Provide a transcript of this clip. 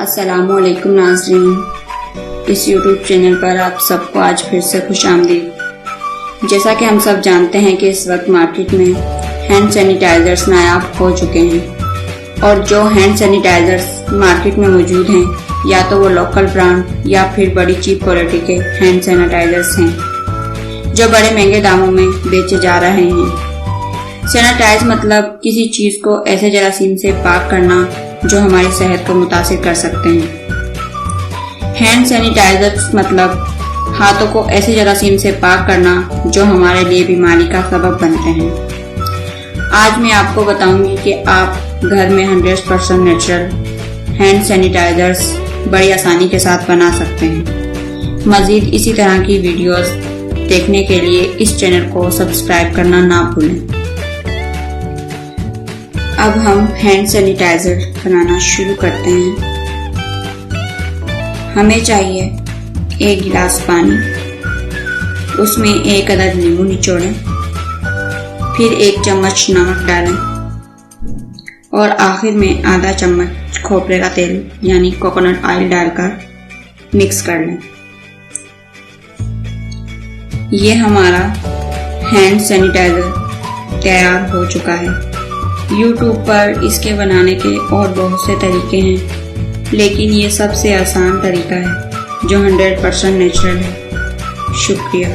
अस्सलामुअलैकुम नाज़रीन, इस YouTube चैनल पर आप सबको आज फिर से खुश आमदीद। जैसा कि हम सब जानते हैं कि इस वक्त मार्केट में हैंड सैनिटाइजर्स नायाब हो चुके हैं और जो हैंड सैनिटाइजर्स मार्केट में मौजूद हैं या तो वो लोकल ब्रांड या फिर बड़ी चीप क्वालिटी के हैंड सैनिटाइजर्स हैं जो बड़े महंगे दामों में बेचे जा रहे हैं। सैनिटाइज मतलब किसी चीज़ को ऐसे जरासीम से पाक करना जो हमारी सेहत को मुतासिर कर सकते हैं। हैंड सैनिटाइजर्स मतलब हाथों को ऐसे जरासीम से पाक करना जो हमारे लिए बीमारी का सबब बनते हैं। आज मैं आपको बताऊंगी कि आप घर में 100% नेचुरल हैंड सैनिटाइजर्स बड़ी आसानी के साथ बना सकते हैं। मज़ीद इसी तरह की वीडियोस देखने के लिए इस चैनल को सब्सक्राइब करना ना भूलें। अब हम हैंड सैनिटाइजर बनाना शुरू करते हैं। हमें चाहिए 1 गिलास पानी, उसमें 1 अदद नींबू निचोड़ें, फिर 1 चम्मच नमक डालें और आखिर में आधा चम्मच खोपरे का तेल यानी कोकोनट ऑयल डालकर मिक्स कर लें। ये हमारा हैंड सैनिटाइजर तैयार हो चुका है। YouTube पर इसके बनाने के और बहुत से तरीके हैं, लेकिन ये सबसे आसान तरीका है जो 100% नेचुरल है। शुक्रिया।